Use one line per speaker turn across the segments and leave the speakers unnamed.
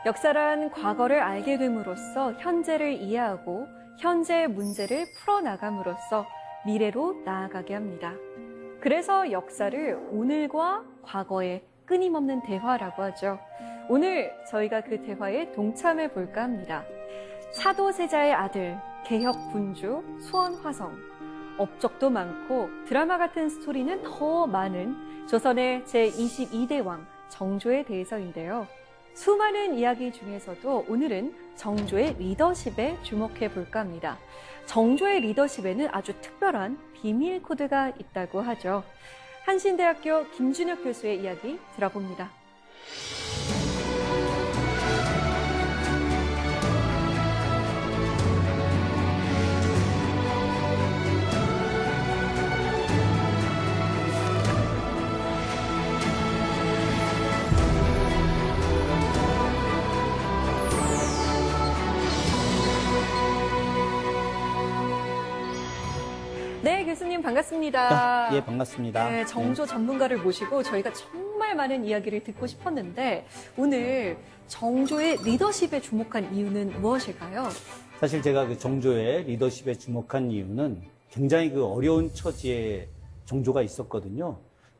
역사란 과거를 알게 됨으로써 현재를 이해하고 현재의 문제를 풀어나감으로써 미래로 나아가게 합니다. 그래서 역사를 오늘과 과거의 끊임없는 대화라고 하죠. 오늘 저희가 그 대화에 동참해 볼까 합니다. 사도세자의 아들, 개혁군주, 수원화성, 업적도 많고 드라마 같은 스토리는 더 많은 조선의 제22대 왕 정조에 대해서인데요. 수많은 이야기 중에서도 오늘은 정조의 리더십에 주목해 볼까 합니다. 정조의 리더십에는 아주 특별한 비밀 코드가 있다고 하죠. 한신대학교 김준혁 교수의 이야기 들어봅니다. 네, 교수님 반갑습니다.
예, 반갑습니다.
네, 정조 전문가를 모시고 저희가 정말 많은 이야기를 듣고 싶었는데 오늘 정조의 리더십에 주목한 이유는 무엇일까요?
사실 제가 그 정조의 리더십에 주목한 이유는 굉장히 그 어려운 처지에 정조가 있었거든요.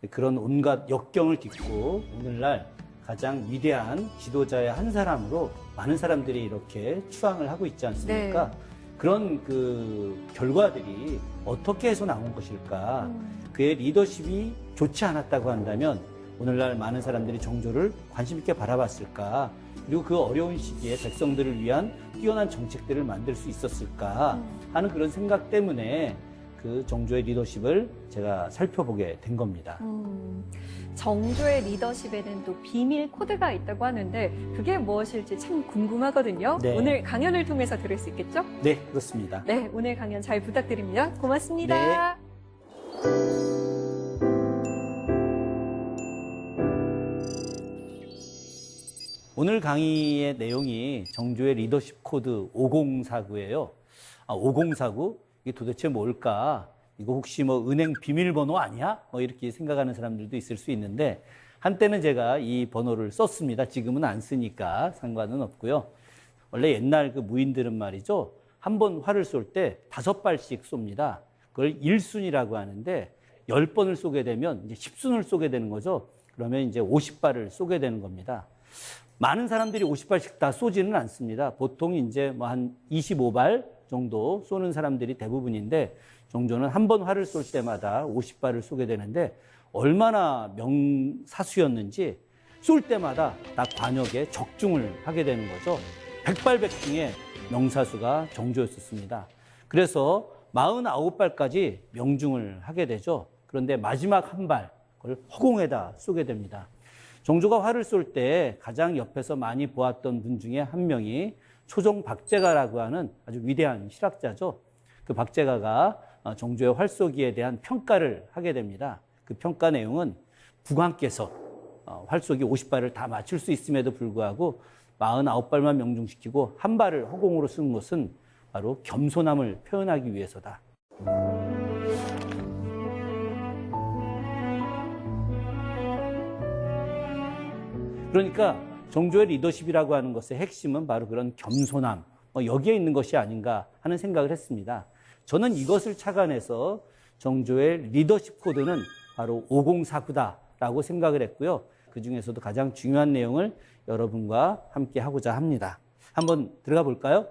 그런 온갖 역경을 딛고 오늘날 가장 위대한 지도자의 한 사람으로 많은 사람들이 이렇게 추앙을 하고 있지 않습니까?
네.
그런 그 결과들이 어떻게 해서 나온 것일까? 그의 리더십이 좋지 않았다고 한다면 오늘날 많은 사람들이 정조를 관심 있게 바라봤을까? 그리고 그 어려운 시기에 백성들을 위한 뛰어난 정책들을 만들 수 있었을까? 하는 그런 생각 때문에 그 정조의 리더십을 제가 살펴보게 된 겁니다.
정조의 리더십에는 또 비밀 코드가 있다고 하는데 그게 무엇일지 참 궁금하거든요.
네.
오늘 강연을 통해서 들을 수 있겠죠?
네, 그렇습니다.
네, 오늘 강연 잘 부탁드립니다. 고맙습니다.
오늘 강의의 내용이 정조의 리더십 코드 5049예요. 5049? 이게 도대체 뭘까? 이거 혹시 뭐 은행 비밀번호 아니야? 뭐 이렇게 생각하는 사람들도 있을 수 있는데 한때는 제가 이 번호를 썼습니다. 지금은 안 쓰니까 상관은 없고요. 원래 옛날 그 무인들은 말이죠. 한 번 활을 쏠 때 5발씩 쏩니다. 그걸 1순이라고 하는데 10번을 쏘게 되면 이제 10순을 쏘게 되는 거죠. 그러면 이제 50발을 쏘게 되는 겁니다. 많은 사람들이 50발씩 다 쏘지는 않습니다. 보통 이제 뭐 한 25발 정도 쏘는 사람들이 대부분인데 정조는 한 번 활을 쏠 때마다 50발을 쏘게 되는데 얼마나 명사수였는지 쏠 때마다 다 관역에 적중을 하게 되는 거죠. 백발백중의 명사수가 정조였었습니다. 그래서 49발까지 명중을 하게 되죠. 그런데 마지막 한 발, 그걸 허공에다 쏘게 됩니다. 정조가 활을 쏠 때 가장 옆에서 많이 보았던 분 중에 한 명이 초종 박제가라고 하는 아주 위대한 실학자죠. 그 박제가가 정조의 활쏘기에 대한 평가를 하게 됩니다. 그 평가 내용은 국왕께서 활쏘기 50발을 다 맞출 수 있음에도 불구하고 49발만 명중시키고 한 발을 허공으로 쓴 것은 바로 겸손함을 표현하기 위해서다. 그러니까 정조의 리더십이라고 하는 것의 핵심은 바로 그런 겸손함, 여기에 있는 것이 아닌가 하는 생각을 했습니다. 저는 이것을 착안해서 정조의 리더십 코드는 바로 5049다라고 생각을 했고요. 그중에서도 가장 중요한 내용을 여러분과 함께 하고자 합니다. 한번 들어가 볼까요?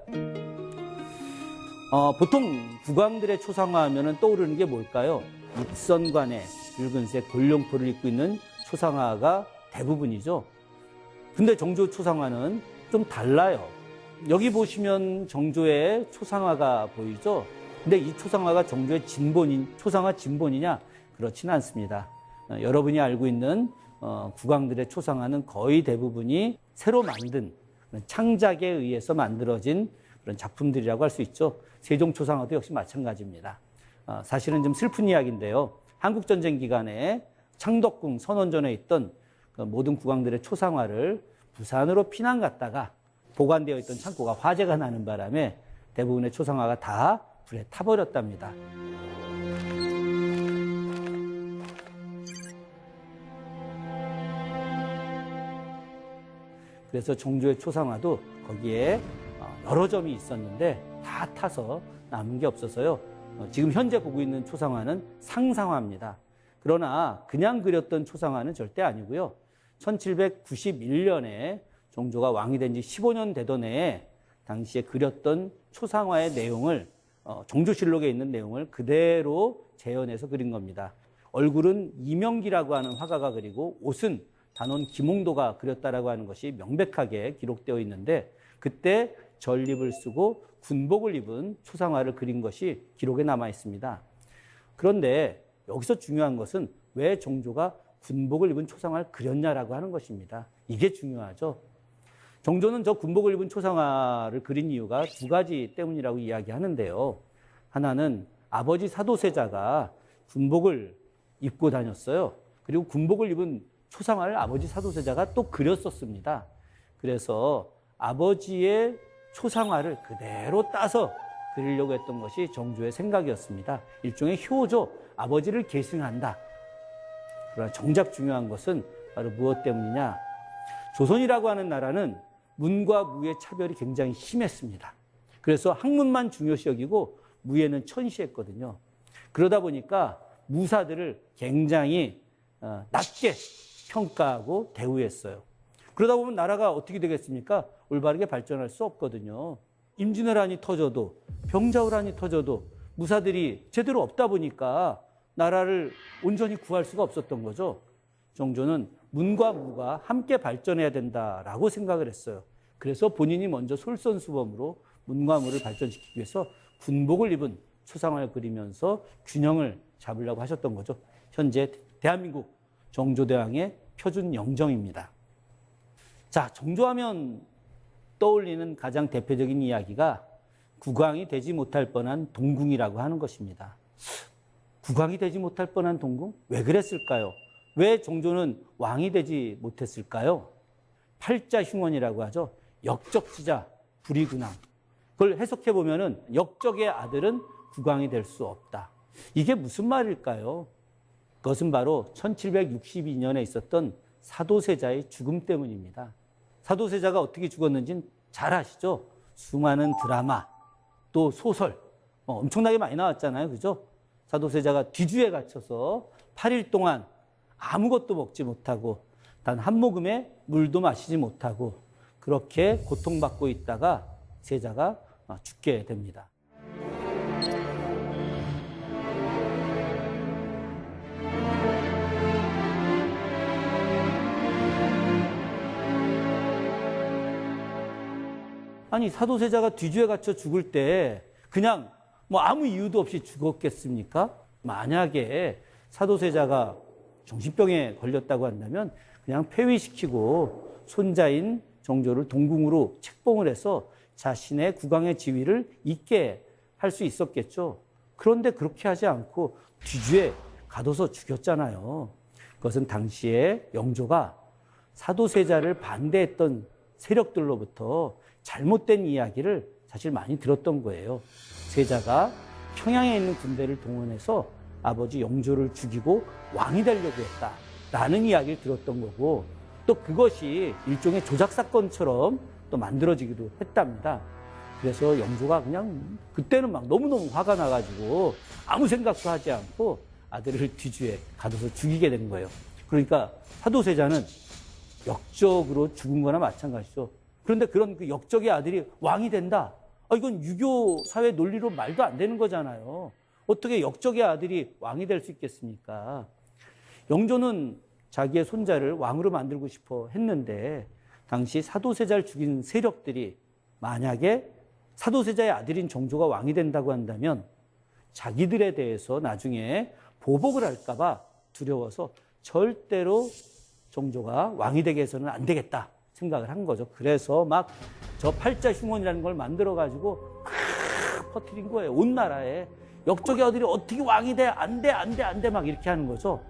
보통 국왕들의 초상화하면 떠오르는 게 뭘까요? 입선관에 붉은색 골룡포를 입고 있는 초상화가 대부분이죠. 근데 정조 초상화는 좀 달라요. 여기 보시면 정조의 초상화가 보이죠? 근데 이 초상화가 정조의 초상화 진본이냐? 그렇지는 않습니다. 여러분이 알고 있는 국왕들의 초상화는 거의 대부분이 새로 만든 창작에 의해서 만들어진 그런 작품들이라고 할 수 있죠. 세종 초상화도 역시 마찬가지입니다. 사실은 좀 슬픈 이야기인데요. 한국전쟁 기간에 창덕궁 선원전에 있던 모든 국왕들의 초상화를 부산으로 피난 갔다가 보관되어 있던 창고가 화재가 나는 바람에 대부분의 초상화가 다 불에 타버렸답니다. 그래서 정조의 초상화도 거기에 여러 점이 있었는데 다 타서 남은 게 없어서요. 지금 현재 보고 있는 초상화는 상상화입니다. 그러나 그냥 그렸던 초상화는 절대 아니고요. 1791년에 정조가 왕이 된 지 15년 되던 해에 당시에 그렸던 초상화의 내용을 정조실록에 있는 내용을 그대로 재현해서 그린 겁니다. 얼굴은 이명기라고 하는 화가가 그리고 옷은 단원 김홍도가 그렸다라고 하는 것이 명백하게 기록되어 있는데 그때 전립을 쓰고 군복을 입은 초상화를 그린 것이 기록에 남아 있습니다. 그런데 여기서 중요한 것은 왜 정조가 군복을 입은 초상화를 그렸냐라고 하는 것입니다. 이게 중요하죠. 정조는 저 군복을 입은 초상화를 그린 이유가 두 가지 때문이라고 이야기하는데요. 하나는 아버지 사도세자가 군복을 입고 다녔어요. 그리고 군복을 입은 초상화를 아버지 사도세자가 또 그렸었습니다. 그래서 아버지의 초상화를 그대로 따서 그리려고 했던 것이 정조의 생각이었습니다. 일종의 효죠. 아버지를 계승한다. 그러나 정작 중요한 것은 바로 무엇 때문이냐. 조선이라고 하는 나라는 문과 무의 차별이 굉장히 심했습니다. 그래서 학문만 중요시 여기고 무예는 천시했거든요. 그러다 보니까 무사들을 굉장히 낮게 평가하고 대우했어요. 그러다 보면 나라가 어떻게 되겠습니까? 올바르게 발전할 수 없거든요. 임진왜란이 터져도 병자호란이 터져도 무사들이 제대로 없다 보니까 나라를 온전히 구할 수가 없었던 거죠. 정조는 문과 무가 함께 발전해야 된다라고 생각을 했어요. 그래서 본인이 먼저 솔선수범으로 문과 무를 발전시키기 위해서 군복을 입은 초상화를 그리면서 균형을 잡으려고 하셨던 거죠. 현재 대한민국 정조대왕의 표준 영정입니다. 자, 정조하면 떠올리는 가장 대표적인 이야기가 국왕이 되지 못할 뻔한 동궁이라고 하는 것입니다. 국왕이 되지 못할 뻔한 동궁? 왜 그랬을까요? 왜 정조는 왕이 되지 못했을까요? 팔자흉원이라고 하죠. 역적지자 불이군왕. 그걸 해석해 보면은 역적의 아들은 국왕이 될 수 없다. 이게 무슨 말일까요? 그것은 바로 1762년에 있었던 사도세자의 죽음 때문입니다. 사도세자가 어떻게 죽었는지는 잘 아시죠? 수많은 드라마, 또 소설, 엄청나게 많이 나왔잖아요. 그죠? 사도세자가 뒤주에 갇혀서 8일 동안 아무것도 먹지 못하고 단 한 모금의 물도 마시지 못하고 그렇게 고통받고 있다가 세자가 죽게 됩니다. 아니, 사도세자가 뒤주에 갇혀 죽을 때 그냥 아무 이유도 없이 죽었겠습니까? 만약에 사도세자가 정신병에 걸렸다고 한다면 그냥 폐위시키고 손자인 정조를 동궁으로 책봉을 해서 자신의 국왕의 지위를 잇게 할 수 있었겠죠. 그런데 그렇게 하지 않고 뒤주에 가둬서 죽였잖아요. 그것은 당시에 영조가 사도세자를 반대했던 세력들로부터 잘못된 이야기를 사실 많이 들었던 거예요. 세자가 평양에 있는 군대를 동원해서 아버지 영조를 죽이고 왕이 되려고 했다라는 이야기를 들었던 거고 또 그것이 일종의 조작사건처럼 또 만들어지기도 했답니다. 그래서 영조가 그냥 그때는 막 너무너무 화가 나가지고 아무 생각도 하지 않고 아들을 뒤주에 가둬서 죽이게 된 거예요. 그러니까 사도세자는 역적으로 죽은 거나 마찬가지죠. 그런데 그런 그 역적의 아들이 왕이 된다. 이건 유교 사회 논리로 말도 안 되는 거잖아요. 어떻게 역적의 아들이 왕이 될 수 있겠습니까? 영조는 자기의 손자를 왕으로 만들고 싶어 했는데 당시 사도세자를 죽인 세력들이 만약에 사도세자의 아들인 정조가 왕이 된다고 한다면 자기들에 대해서 나중에 보복을 할까 봐 두려워서 절대로 정조가 왕이 되게 해서는 안 되겠다 생각을 한 거죠. 그래서 막 저 팔자흉원이라는 걸 만들어가지고 막 퍼뜨린 거예요. 온 나라에. 역적의 아들이 어떻게 왕이 돼? 안 돼, 안 돼, 안 돼. 막 이렇게 하는 거죠.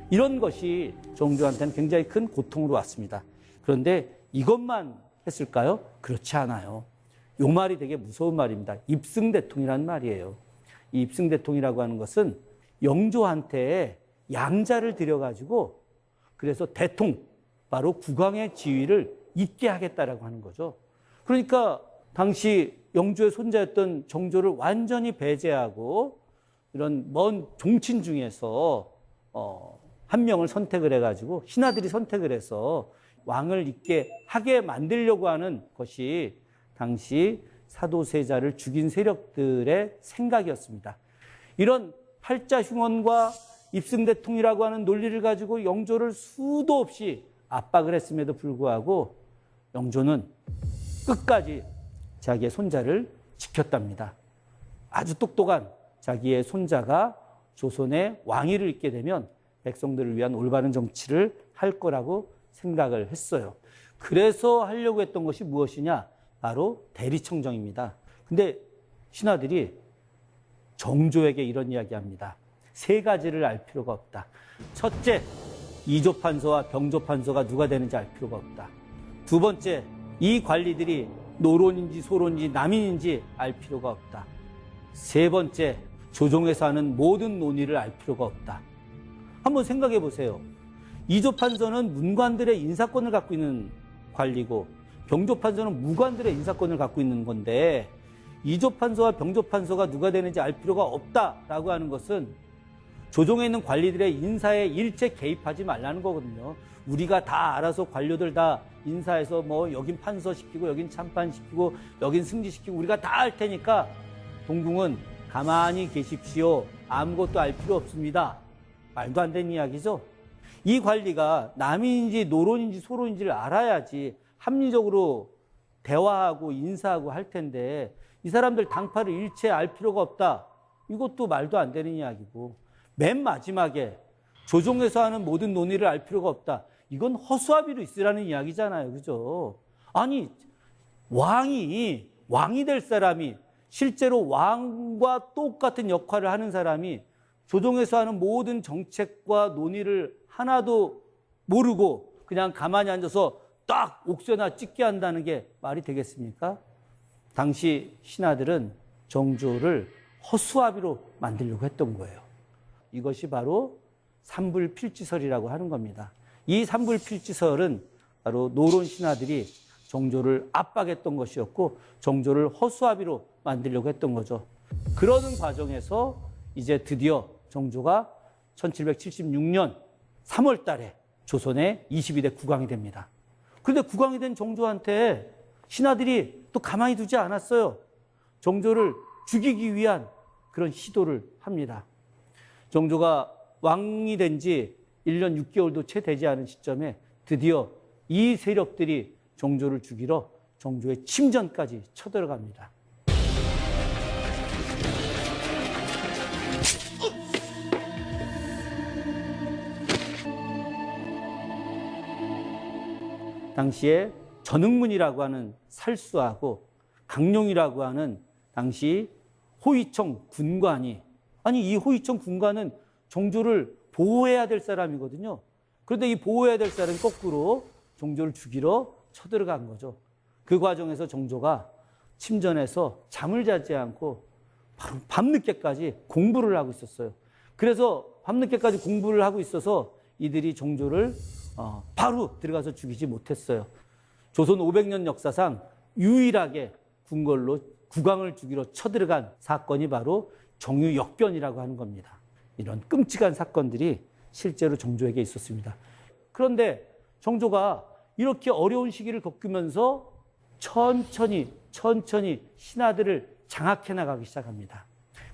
이런 것이 정조한테는 굉장히 큰 고통으로 왔습니다. 그런데 이것만 했을까요? 그렇지 않아요. 이 말이 되게 무서운 말입니다. 입승대통이라는 말이에요. 이 입승대통이라고 하는 것은 영조한테 양자를 들여가지고 그래서 대통, 바로 국왕의 지위를 있게 하겠다라고 하는 거죠. 그러니까 당시 영조의 손자였던 정조를 완전히 배제하고 이런 먼 종친 중에서 한 명을 선택을 해가지고 신하들이 선택을 해서 왕을 있게 하게 만들려고 하는 것이 당시 사도세자를 죽인 세력들의 생각이었습니다. 이런 팔자흉언과 입승대통이라고 하는 논리를 가지고 영조를 수도 없이 압박을 했음에도 불구하고 영조는 끝까지 자기의 손자를 지켰답니다. 아주 똑똑한 자기의 손자가 조선의 왕위를 잇게 되면 백성들을 위한 올바른 정치를 할 거라고 생각을 했어요. 그래서 하려고 했던 것이 무엇이냐? 바로 대리청정입니다. 근데 신하들이 정조에게 이런 이야기합니다. 세 가지를 알 필요가 없다. 첫째, 이조판서와 병조판서가 누가 되는지 알 필요가 없다. 두 번째, 이 관리들이 노론인지 소론인지 남인인지 알 필요가 없다. 세 번째, 조정에서 하는 모든 논의를 알 필요가 없다. 한번 생각해 보세요. 이조판서는 문관들의 인사권을 갖고 있는 관리고 병조판서는 무관들의 인사권을 갖고 있는 건데 이조판서와 병조판서가 누가 되는지 알 필요가 없다라고 하는 것은 조정에 있는 관리들의 인사에 일체 개입하지 말라는 거거든요. 우리가 다 알아서 관료들 다 인사해서 뭐 여긴 판서 시키고 여긴 참판 시키고 여긴 승지 시키고 우리가 다 할 테니까 동궁은 가만히 계십시오. 아무것도 알 필요 없습니다. 말도 안 되는 이야기죠. 이 관리가 남인인지 노론인지 소론인지를 알아야지 합리적으로 대화하고 인사하고 할 텐데 이 사람들 당파를 일체 알 필요가 없다. 이것도 말도 안 되는 이야기고 맨 마지막에 조정에서 하는 모든 논의를 알 필요가 없다. 이건 허수아비로 있으라는 이야기잖아요. 그죠? 아니 왕이 될 사람이 실제로 왕과 똑같은 역할을 하는 사람이 조정에서 하는 모든 정책과 논의를 하나도 모르고 그냥 가만히 앉아서 딱 옥새나 찍게 한다는 게 말이 되겠습니까? 당시 신하들은 정조를 허수아비로 만들려고 했던 거예요. 이것이 바로 삼불필지설이라고 하는 겁니다. 이 삼불필지설은 바로 노론 신하들이 정조를 압박했던 것이었고 정조를 허수아비로 만들려고 했던 거죠. 그러는 과정에서 이제 드디어 정조가 1776년 3월 달에 조선의 22대 국왕이 됩니다. 그런데 국왕이 된 정조한테 신하들이 또 가만히 두지 않았어요. 정조를 죽이기 위한 그런 시도를 합니다. 정조가 왕이 된 지 1년 6개월도 채 되지 않은 시점에 드디어 이 세력들이 정조를 죽이러 정조의 침전까지 쳐들어갑니다. 당시에 전흥문이라고 하는 살수하고 강룡이라고 하는 당시 호위청 군관이 이 호위청 군관은 정조를 보호해야 될 사람이거든요. 그런데 이 보호해야 될 사람이 거꾸로 정조를 죽이러 쳐들어간 거죠. 그 과정에서 정조가 침전해서 잠을 자지 않고 바로 밤늦게까지 공부를 하고 있었어요. 그래서 밤늦게까지 공부를 하고 있어서 이들이 정조를 바로 들어가서 죽이지 못했어요. 조선 500년 역사상 유일하게 궁궐로 국왕을 죽이러 쳐들어간 사건이 바로 정유역변이라고 하는 겁니다. 이런 끔찍한 사건들이 실제로 정조에게 있었습니다. 그런데 정조가 이렇게 어려운 시기를 겪으면서 천천히 신하들을 장악해 나가기 시작합니다.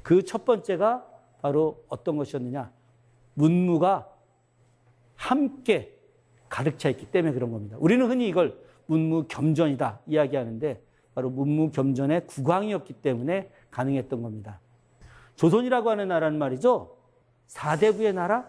그 첫 번째가 바로 어떤 것이었느냐? 문무가 함께 가득 차 있기 때문에 그런 겁니다. 우리는 흔히 이걸 문무겸전이다 이야기하는데 바로 문무겸전의 국왕이었기 때문에 가능했던 겁니다. 조선이라고 하는 나라는 말이죠. 사대부의 나라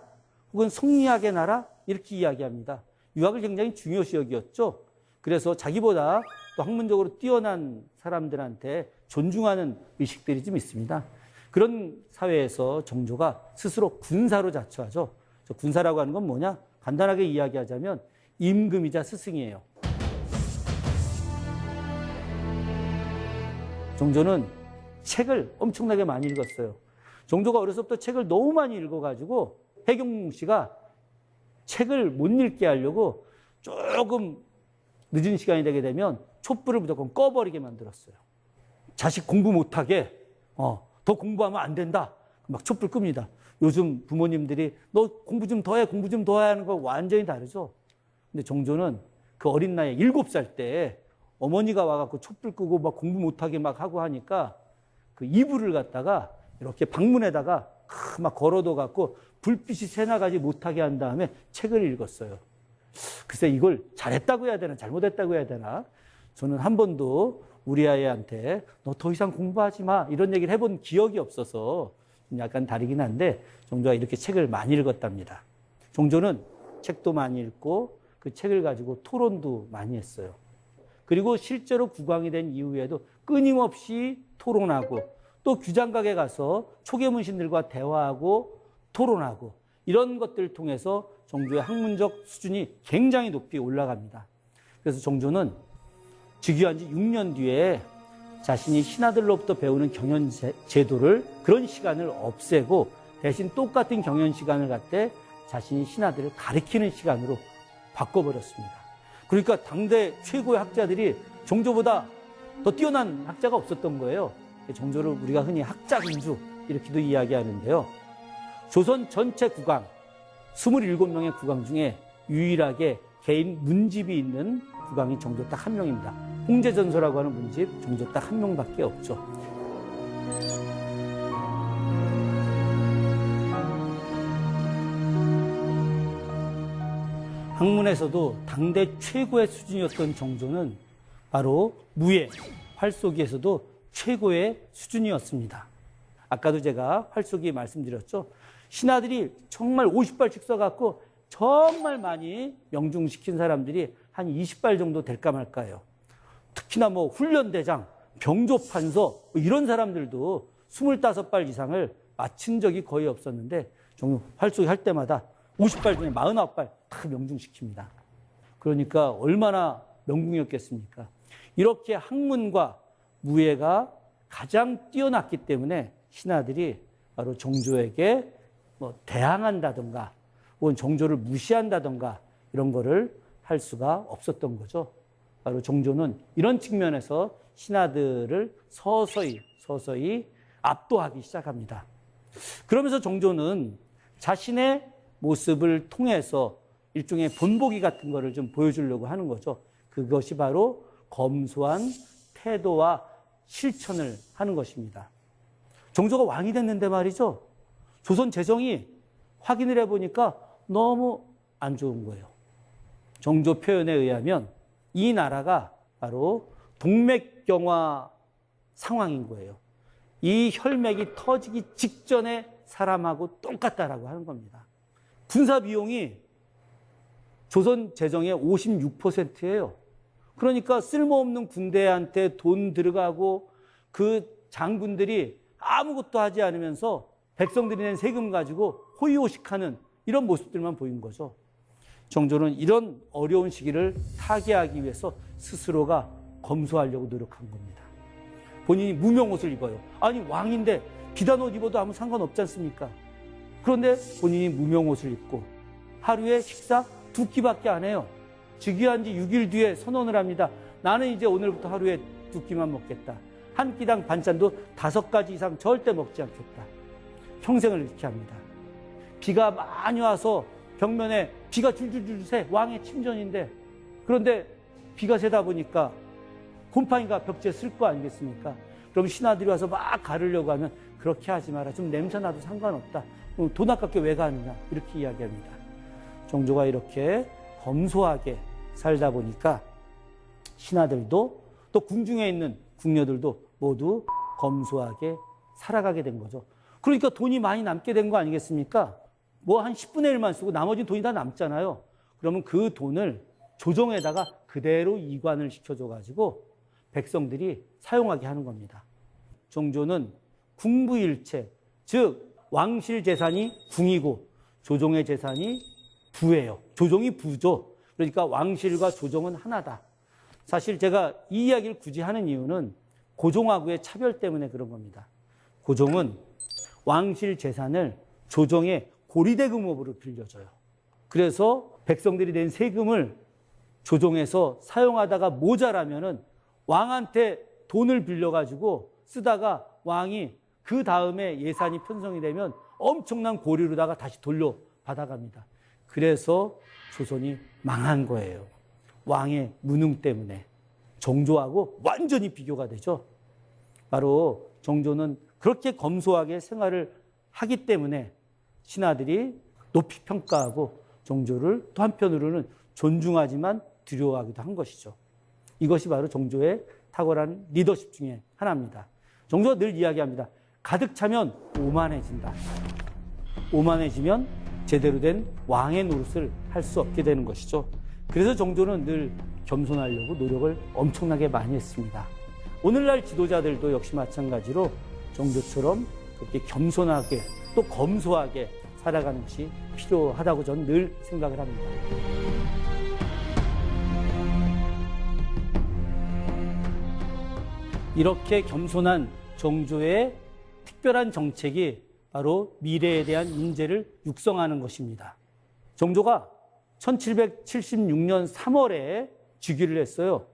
혹은 성리학의 나라 이렇게 이야기합니다. 유학을 굉장히 중요시 여겼죠. 그래서 자기보다 또 학문적으로 뛰어난 사람들한테 존중하는 의식들이 좀 있습니다. 그런 사회에서 정조가 스스로 군사로 자처하죠. 군사라고 하는 건 뭐냐? 간단하게 이야기하자면 임금이자 스승이에요. 정조는 책을 엄청나게 많이 읽었어요. 정조가 어렸을 때부터 책을 너무 많이 읽어가지고 해경궁 씨가 책을 못 읽게 하려고 조금 늦은 시간이 되게 되면 촛불을 무조건 꺼버리게 만들었어요. 자식 공부 못하게, 더 공부하면 안 된다. 막 촛불 끕니다. 요즘 부모님들이 너 공부 좀 더 해, 공부 좀 더 해 하는 거 완전히 다르죠. 근데 정조는 그 어린 나이에 7살 때 어머니가 와갖고 촛불 끄고 막 공부 못하게 막 하고 하니까 그 이불을 갖다가 이렇게 방문에다가 막 걸어둬 갖고 불빛이 새나가지 못하게 한 다음에 책을 읽었어요. 글쎄 이걸 잘했다고 해야 되나 잘못했다고 해야 되나. 저는 한 번도 우리 아이한테 너 더 이상 공부하지 마 이런 얘기를 해본 기억이 없어서 좀 약간 다르긴 한데 정조가 이렇게 책을 많이 읽었답니다. 정조는 책도 많이 읽고 그 책을 가지고 토론도 많이 했어요. 그리고 실제로 국왕이 된 이후에도 끊임없이 토론하고 또 규장각에 가서 초계문신들과 대화하고 토론하고 이런 것들을 통해서 정조의 학문적 수준이 굉장히 높이 올라갑니다. 그래서 정조는 즉위한 지 6년 뒤에 자신이 신하들로부터 배우는 경연 제도를 그런 시간을 없애고 대신 똑같은 경연 시간을 갖대 자신이 신하들을 가르치는 시간으로 바꿔버렸습니다. 그러니까 당대 최고의 학자들이 정조보다 더 뛰어난 학자가 없었던 거예요. 정조를 우리가 흔히 학자군주 이렇게도 이야기하는데요. 조선 전체 국왕 27명의 국왕 중에 유일하게 개인 문집이 있는 국왕이 정조 딱 한 명입니다. 홍제전서라고 하는 문집 정조 딱 한 명밖에 없죠. 학문에서도 당대 최고의 수준이었던 정조는 바로 무예, 활쏘기에서도 최고의 수준이었습니다. 아까도 제가 활쏘기 말씀드렸죠. 신하들이 정말 50발씩 써갖고 정말 많이 명중시킨 사람들이 한 20발 정도 될까 말까요. 특히나 뭐 훈련대장, 병조판서 이런 사람들도 25발 이상을 마친 적이 거의 없었는데 정말 활쏘기 할 때마다 50발 중에 49발 다 명중시킵니다. 그러니까 얼마나 명궁이었겠습니까? 이렇게 학문과 무예가 가장 뛰어났기 때문에 신하들이 바로 정조에게 뭐 대항한다든가 혹은 정조를 무시한다든가 이런 거를 할 수가 없었던 거죠. 바로 정조는 이런 측면에서 신하들을 서서히 압도하기 시작합니다. 그러면서 정조는 자신의 모습을 통해서 일종의 본보기 같은 거를 좀 보여주려고 하는 거죠. 그것이 바로 검소한 태도와 실천을 하는 것입니다. 정조가 왕이 됐는데 말이죠. 조선 재정이 확인을 해보니까 너무 안 좋은 거예요. 정조 표현에 의하면 이 나라가 바로 동맥경화 상황인 거예요. 이 혈맥이 터지기 직전에 사람하고 똑같다라고 하는 겁니다. 군사 비용이 조선 재정의 56%예요. 그러니까 쓸모없는 군대한테 돈 들어가고 그 장군들이 아무것도 하지 않으면서 백성들이 낸 세금 가지고 호의호식하는 이런 모습들만 보인 거죠. 정조는 이런 어려운 시기를 타개하기 위해서 스스로가 검소하려고 노력한 겁니다. 본인이 무명옷을 입어요. 아니 왕인데 비단 옷 입어도 아무 상관없지 않습니까? 그런데 본인이 무명옷을 입고 하루에 식사 2끼밖에 안 해요. 즉위한 지 6일 뒤에 선언을 합니다. 나는 이제 오늘부터 하루에 2끼만 먹겠다. 한 끼당 반찬도 5가지 이상 절대 먹지 않겠다. 평생을 이렇게 합니다. 비가 많이 와서 벽면에 비가 줄줄줄 새 왕의 침전인데 그런데 비가 새다 보니까 곰팡이가 벽지에 쓸 거 아니겠습니까? 그럼 신하들이 와서 막 가르려고 하면 그렇게 하지 마라. 좀 냄새나도 상관없다. 돈 아깝게 왜 가느냐 이렇게 이야기합니다. 정조가 이렇게 검소하게 살다 보니까 신하들도 또 궁중에 있는 궁녀들도 모두 검소하게 살아가게 된 거죠. 그러니까 돈이 많이 남게 된 거 아니겠습니까? 뭐 한 10분의 1만 쓰고 나머지는 돈이 다 남잖아요. 그러면 그 돈을 조정에다가 그대로 이관을 시켜줘가지고 백성들이 사용하게 하는 겁니다. 정조는 궁부일체, 즉 왕실 재산이 궁이고 조정의 재산이 부예요. 조정이 부죠. 그러니까 왕실과 조정은 하나다. 사실 제가 이 이야기를 굳이 하는 이유는 고종하고의 차별 때문에 그런 겁니다. 고종은 왕실 재산을 조정의 고리대금업으로 빌려줘요. 그래서 백성들이 낸 세금을 조정에서 사용하다가 모자라면은 왕한테 돈을 빌려가지고 쓰다가 왕이 그 다음에 예산이 편성이 되면 엄청난 고리로다가 다시 돌려받아갑니다. 그래서 조선이 망한 거예요. 왕의 무능 때문에. 정조하고 완전히 비교가 되죠. 바로 정조는 그렇게 검소하게 생활을 하기 때문에 신하들이 높이 평가하고 정조를 또 한편으로는 존중하지만 두려워하기도 한 것이죠. 이것이 바로 정조의 탁월한 리더십 중에 하나입니다. 정조가 늘 이야기합니다. 가득 차면 오만해진다. 오만해지면 제대로 된 왕의 노릇을 할 수 없게 되는 것이죠. 그래서 정조는 늘 겸손하려고 노력을 엄청나게 많이 했습니다. 오늘날 지도자들도 역시 마찬가지로 정조처럼 그렇게 겸손하게 또 검소하게 살아가는 것이 필요하다고 저는 늘 생각을 합니다. 이렇게 겸손한 정조의 특별한 정책이 바로 미래에 대한 인재를 육성하는 것입니다. 정조가 1776년 3월에 즉위를 했어요.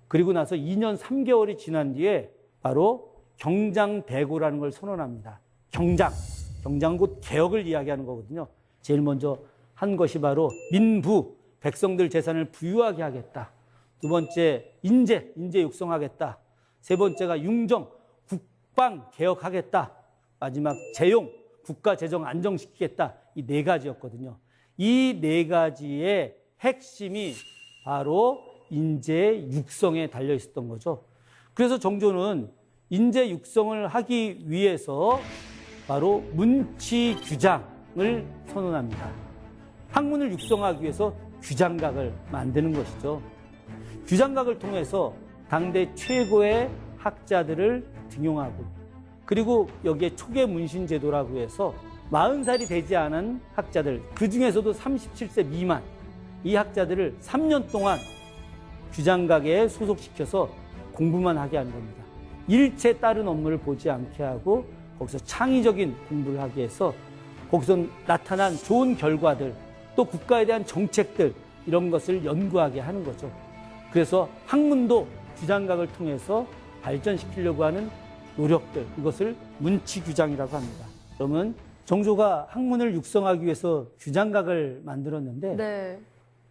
그리고 나서 2년 3개월이 지난 뒤에 바로 경장대고라는 걸 선언합니다. 경장은 곧 개혁을 이야기하는 거거든요. 제일 먼저 한 것이 바로 민부, 백성들 재산을 부유하게 하겠다. 두 번째, 인재 육성하겠다. 세 번째가 융정, 국방 개혁하겠다. 마지막 재용, 국가 재정 안정시키겠다. 이 네 가지였거든요. 이 네 가지의 핵심이 바로 인재 육성에 달려 있었던 거죠. 그래서 정조는 인재 육성을 하기 위해서 바로 문치규장을 선언합니다. 학문을 육성하기 위해서 규장각을 만드는 것이죠. 규장각을 통해서 당대 최고의 학자들을 등용하고, 그리고 여기에 초계 문신 제도라고 해서 40살이 되지 않은 학자들, 그 중에서도 37세 미만 이 학자들을 3년 동안 규장각에 소속시켜서 공부만 하게 하는 겁니다. 일체 다른 업무를 보지 않게 하고 거기서 창의적인 공부를 하게 해서 거기서 나타난 좋은 결과들, 또 국가에 대한 정책들, 이런 것을 연구하게 하는 거죠. 그래서 학문도 규장각을 통해서 발전시키려고 하는 노력들, 이것을 문치규장이라고 합니다. 그러면 정조가 학문을 육성하기 위해서 규장각을 만들었는데,
네.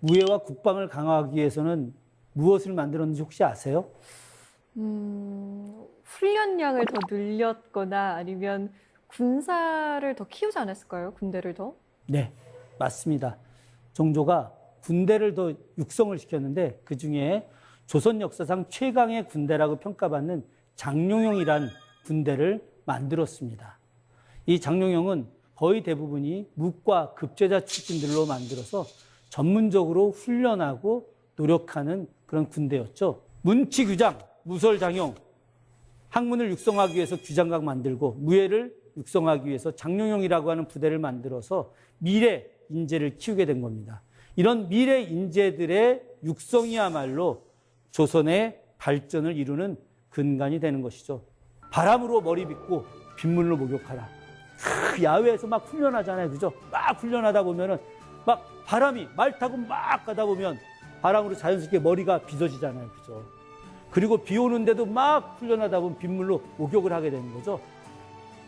무예와 국방을 강화하기 위해서는 무엇을 만들었는지 혹시 아세요?
훈련량을 더 늘렸거나 아니면 군사를 더 키우지 않았을까요? 군대를 더?
네, 맞습니다. 정조가 군대를 더 육성을 시켰는데 그 중에 조선 역사상 최강의 군대라고 평가받는 장룡영이란 군대를 만들었습니다. 이 장룡영은 거의 대부분이 묵과 급제자 출신들로 만들어서 전문적으로 훈련하고 노력하는 그런 군대였죠. 문치규장, 무설장용, 학문을 육성하기 위해서 규장각 만들고 무예를 육성하기 위해서 장룡영이라고 하는 부대를 만들어서 미래 인재를 키우게 된 겁니다. 이런 미래 인재들의 육성이야말로 조선의 발전을 이루는 근간이 되는 것이죠. 바람으로 머리 빗고 빗물로 목욕하라. 야외에서 막 훈련하잖아요. 그죠? 막 훈련하다 보면은 막 바람이 말 타고 막 가다 보면 바람으로 자연스럽게 머리가 빗어지잖아요. 그죠? 그리고 비 오는데도 막 훈련하다 보면 빗물로 목욕을 하게 되는 거죠.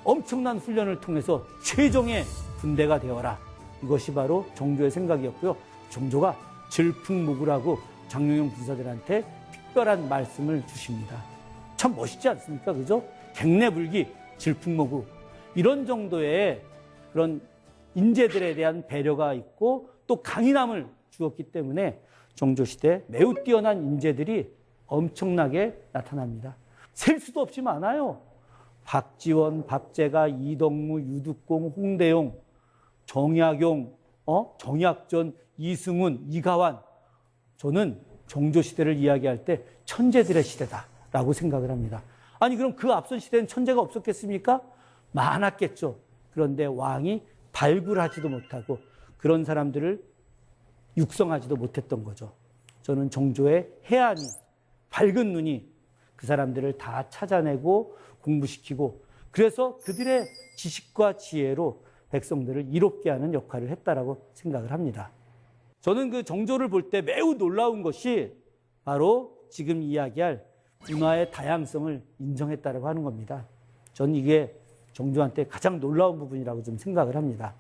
엄청난 훈련을 통해서 최종의 군대가 되어라. 이것이 바로 정조의 생각이었고요. 정조가 질풍무구라고 장룡영 군사들한테 특별한 말씀을 주십니다. 참 멋있지 않습니까? 그죠? 갱내불기, 질풍무구. 이런 정도의 그런 인재들에 대한 배려가 있고 또 강인함을 주었기 때문에 정조시대 매우 뛰어난 인재들이 엄청나게 나타납니다. 셀 수도 없이 많아요. 박지원, 박재가, 이덕무, 유득공, 홍대용, 정약용, 정약전, 이승훈, 이가완. 저는 정조시대를 이야기할 때 천재들의 시대다라고 생각을 합니다. 아니 그럼 그 앞선 시대는 천재가 없었겠습니까? 많았겠죠. 그런데 왕이 발굴하지도 못하고 그런 사람들을 육성하지도 못했던 거죠. 저는 정조의 해안이, 밝은 눈이 그 사람들을 다 찾아내고 공부시키고 그래서 그들의 지식과 지혜로 백성들을 이롭게 하는 역할을 했다라고 생각을 합니다. 저는 그 정조를 볼 때 매우 놀라운 것이 바로 지금 이야기할 문화의 다양성을 인정했다고 하는 겁니다. 저는 이게 정조한테 가장 놀라운 부분이라고 좀 생각을 합니다.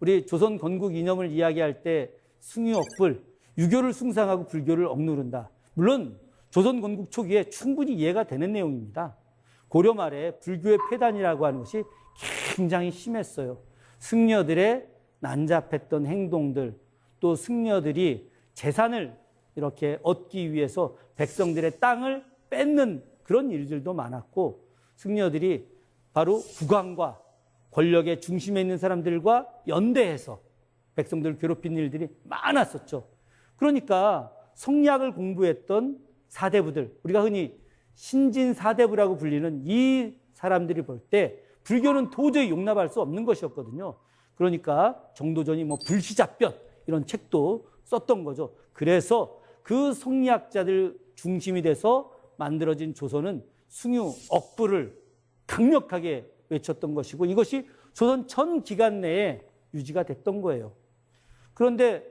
우리 조선 건국 이념을 이야기할 때 숭유억불, 유교를 숭상하고 불교를 억누른다. 물론 조선 건국 초기에 충분히 이해가 되는 내용입니다. 고려 말에 불교의 폐단이라고 하는 것이 굉장히 심했어요. 승려들의 난잡했던 행동들, 또 승려들이 재산을 이렇게 얻기 위해서 백성들의 땅을 뺏는 그런 일들도 많았고, 승려들이 바로 국왕과 권력의 중심에 있는 사람들과 연대해서 백성들을 괴롭힌 일들이 많았었죠. 그러니까 성리학을 공부했던 사대부들, 우리가 흔히 신진사대부라고 불리는 이 사람들이 볼 때 불교는 도저히 용납할 수 없는 것이었거든요. 그러니까 정도전이 뭐 불시잡변 이런 책도 썼던 거죠. 그래서 그 성리학자들 중심이 돼서 만들어진 조선은 숭유 억불을 강력하게 외쳤던 것이고, 이것이 조선 전 기간 내에 유지가 됐던 거예요. 그런데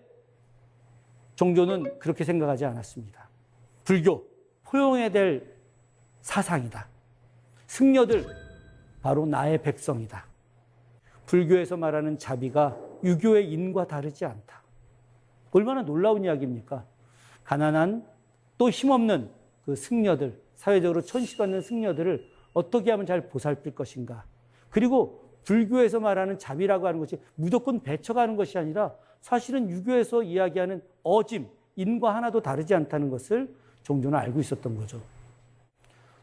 정조는 그렇게 생각하지 않았습니다. 불교, 포용해야 될 사상이다. 승려들, 바로 나의 백성이다. 불교에서 말하는 자비가 유교의 인과 다르지 않다. 얼마나 놀라운 이야기입니까? 가난한 또 힘없는 그 승려들, 사회적으로 천시받는 승려들을 어떻게 하면 잘 보살필 것인가. 그리고 불교에서 말하는 자비라고 하는 것이 무조건 배척하는 것이 아니라 사실은 유교에서 이야기하는 어짐, 인과 하나도 다르지 않다는 것을 정조는 알고 있었던 거죠.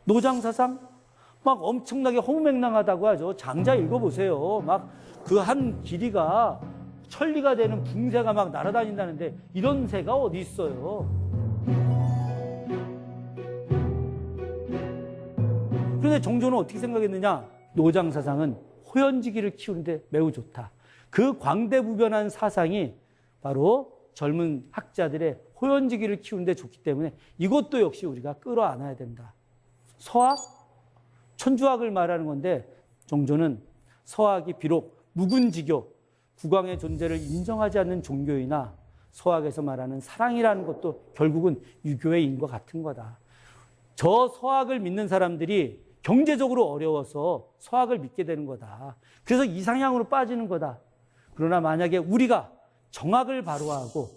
노장사상 막 엄청나게 허무맹랑하다고 하죠. 장자 읽어보세요. 막 그 한 길이가 천리가 되는 붕새가 막 날아다닌다는데 이런 새가 어디 있어요. 그런데 정조는 어떻게 생각했느냐? 노장사상은 호연지기를 키우는데 매우 좋다. 그 광대무변한 사상이 바로 젊은 학자들의 호연지기를 키우는데 좋기 때문에 이것도 역시 우리가 끌어안아야 된다. 서학, 천주학을 말하는 건데 정조는 서학이 비록 묵은지교, 국왕의 존재를 인정하지 않는 종교이나 서학에서 말하는 사랑이라는 것도 결국은 유교의 인과 같은 거다. 저 서학을 믿는 사람들이 경제적으로 어려워서 서학을 믿게 되는 거다. 그래서 이상향으로 빠지는 거다. 그러나 만약에 우리가 정학을 바로하고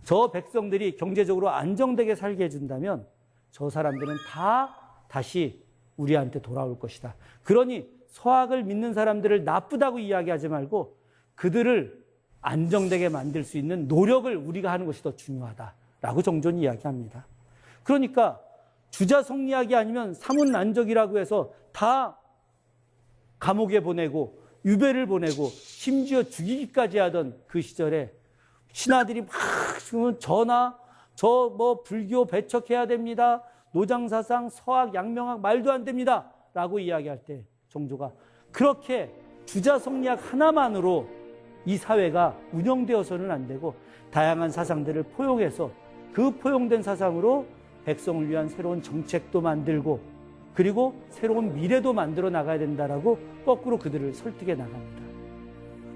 저 백성들이 경제적으로 안정되게 살게 해준다면 저 사람들은 다 다시 우리한테 돌아올 것이다. 그러니 서학을 믿는 사람들을 나쁘다고 이야기하지 말고 그들을 안정되게 만들 수 있는 노력을 우리가 하는 것이 더 중요하다라고 정조는 이야기합니다. 그러니까 주자성리학이 아니면 사문난적이라고 해서 다 감옥에 보내고 유배를 보내고 심지어 죽이기까지 하던 그 시절에 신하들이 막 전하, 저 뭐 불교 배척해야 됩니다. 노장사상, 서학, 양명학 말도 안 됩니다. 라고 이야기할 때 정조가 그렇게 주자성리학 하나만으로 이 사회가 운영되어서는 안 되고 다양한 사상들을 포용해서 그 포용된 사상으로 백성을 위한 새로운 정책도 만들고 그리고 새로운 미래도 만들어 나가야 된다라고 거꾸로 그들을 설득해 나갑니다.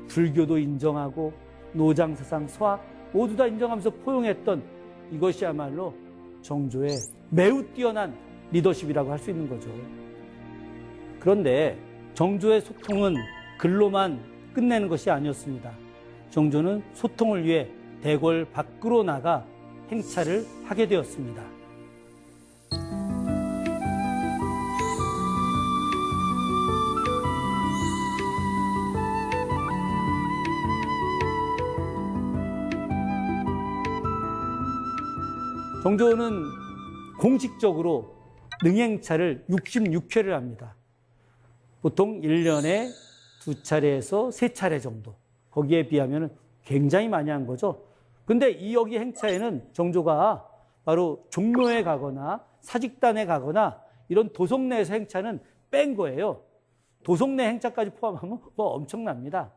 불교도 인정하고 노장사상, 서학 모두 다 인정하면서 포용했던 이것이야말로 정조의 매우 뛰어난 리더십이라고 할 수 있는 거죠. 그런데 정조의 소통은 글로만 끝내는 것이 아니었습니다. 정조는 소통을 위해 대궐 밖으로 나가 행차를 하게 되었습니다. 정조는 공식적으로 능행차를 66회를 합니다. 보통 1년에 2차례에서 3차례 정도. 거기에 비하면 굉장히 많이 한 거죠. 근데 이 여기 행차에는 정조가 바로 종묘에 가거나 사직단에 가거나 이런 도성 내에서 행차는 뺀 거예요. 도성 내 행차까지 포함하면 뭐 엄청납니다.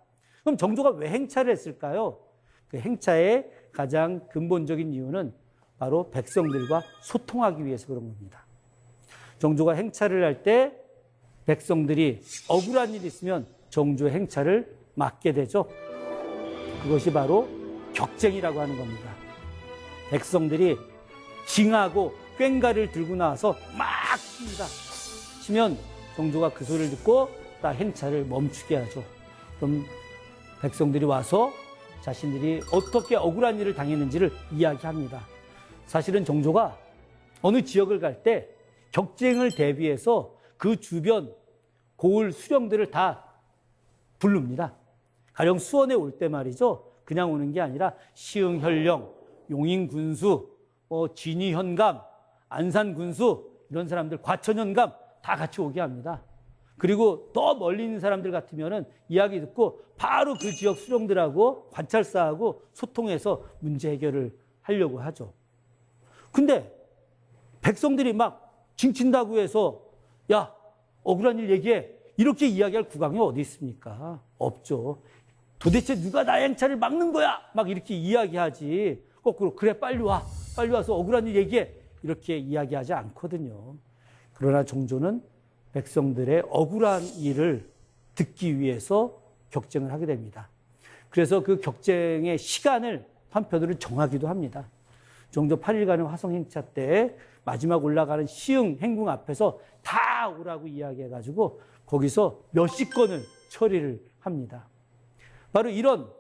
그럼 정조가 왜 행차를 했을까요? 그 행차의 가장 근본적인 이유는 바로 백성들과 소통하기 위해서 그런 겁니다. 정조가 행차를 할 때 백성들이 억울한 일이 있으면 정조의 행차를 맡게 되죠. 그것이 바로 격쟁이라고 하는 겁니다. 백성들이 징하고 꽹가리를 들고 나와서 막 칩니다. 치면 정조가 그 소리를 듣고 딱 행차를 멈추게 하죠. 그럼 백성들이 와서 자신들이 어떻게 억울한 일을 당했는지를 이야기합니다. 사실은 정조가 어느 지역을 갈 때 격쟁을 대비해서 그 주변 고을 수령들을 다 부릅니다. 가령 수원에 올 때 말이죠. 그냥 오는 게 아니라 시흥현령, 용인군수, 진위현감, 안산군수 이런 사람들, 과천현감 다 같이 오게 합니다. 그리고 더 멀리 있는 사람들 같으면은 이야기 듣고 바로 그 지역 수령들하고 관찰사하고 소통해서 문제 해결을 하려고 하죠. 근데 백성들이 막 징친다고 해서 야, 억울한 일 얘기해. 이렇게 이야기할 국왕이 어디 있습니까? 없죠. 도대체 누가 나의 행차를 막는 거야? 막 이렇게 이야기하지. 거꾸로 그래 빨리 와. 빨리 와서 억울한 일 얘기해. 이렇게 이야기하지 않거든요. 그러나 정조는 백성들의 억울한 일을 듣기 위해서 격쟁을 하게 됩니다. 그래서 그 격쟁의 시간을 한편으로 정하기도 합니다. 정조 8일간의 화성행차 때 마지막 올라가는 시흥 행궁 앞에서 다 오라고 이야기해가지고 거기서 몇십 건을 처리를 합니다. 바로 이런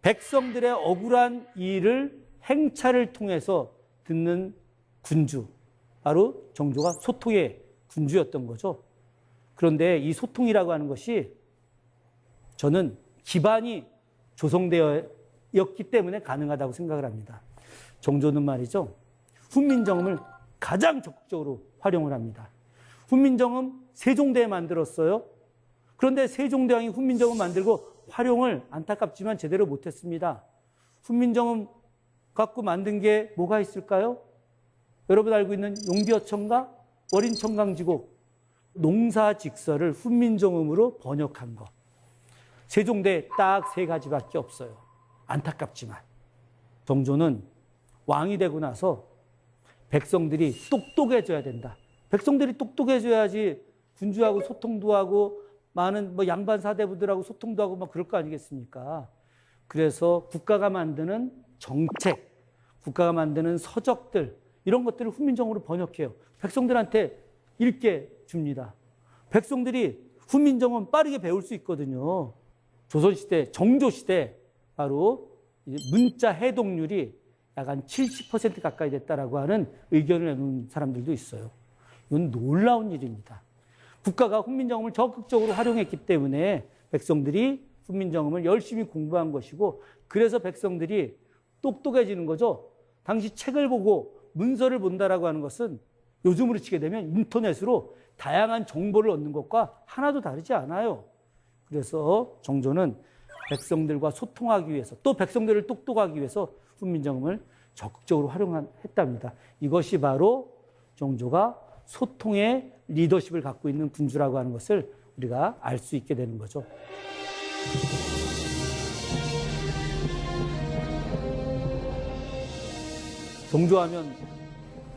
백성들의 억울한 일을 행차를 통해서 듣는 군주, 바로 정조가 소통의 군주였던 거죠. 그런데 이 소통이라고 하는 것이 저는 기반이 조성되었기 때문에 가능하다고 생각을 합니다. 정조는 말이죠, 훈민정음을 가장 적극적으로 활용을 합니다. 훈민정음 세종대에 만들었어요. 그런데 세종대왕이 훈민정음 만들고 활용을 안타깝지만 제대로 못했습니다. 훈민정음 갖고 만든 게 뭐가 있을까요? 여러분 알고 있는 용비어천가, 월인천강지곡, 농사직서를 훈민정음으로 번역한 거. 세종대에 딱 3가지밖에 없어요. 안타깝지만. 정조는 왕이 되고 나서 백성들이 똑똑해져야 된다. 백성들이 똑똑해져야지 군주하고 소통도 하고 많은 양반 사대부들하고 소통도 하고 막 그럴 거 아니겠습니까? 그래서 국가가 만드는 정책, 국가가 만드는 서적들 이런 것들을 훈민정음으로 번역해요. 백성들한테 읽게 줍니다. 백성들이 훈민정음 빠르게 배울 수 있거든요. 조선시대, 정조시대 바로 문자 해독률이 약 한 70% 가까이 됐다라고 하는 의견을 내놓은 사람들도 있어요. 이건 놀라운 일입니다. 국가가 훈민정음을 적극적으로 활용했기 때문에 백성들이 훈민정음을 열심히 공부한 것이고, 그래서 백성들이 똑똑해지는 거죠. 당시 책을 보고 문서를 본다라고 하는 것은 요즘으로 치게 되면 인터넷으로 다양한 정보를 얻는 것과 하나도 다르지 않아요. 그래서 정조는 백성들과 소통하기 위해서, 또 백성들을 똑똑하기 위해서 훈민정음을 적극적으로 활용했답니다. 이것이 바로 정조가 소통의 리더십을 갖고 있는 군주라고 하는 것을 우리가 알 수 있게 되는 거죠. 정조하면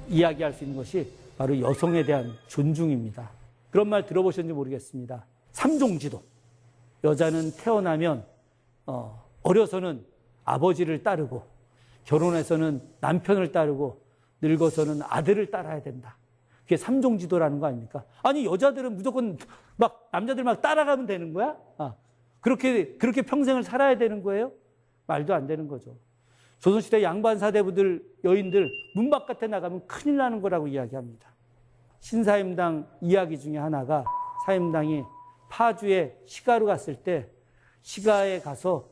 이야기할 수 있는 것이 바로 여성에 대한 존중입니다. 그런 말 들어보셨는지 모르겠습니다. 삼종지도. 여자는 태어나면 어려서는 아버지를 따르고, 결혼해서는 남편을 따르고, 늙어서는 아들을 따라야 된다. 그게 삼종지도라는 거 아닙니까? 아니, 여자들은 무조건 남자들 따라가면 되는 거야? 그렇게 평생을 살아야 되는 거예요? 말도 안 되는 거죠. 조선시대 양반 사대부들, 여인들 문 바깥에 나가면 큰일 나는 거라고 이야기합니다. 신사임당 이야기 중에 하나가, 사임당이 파주에 시가로 갔을 때 시가에 가서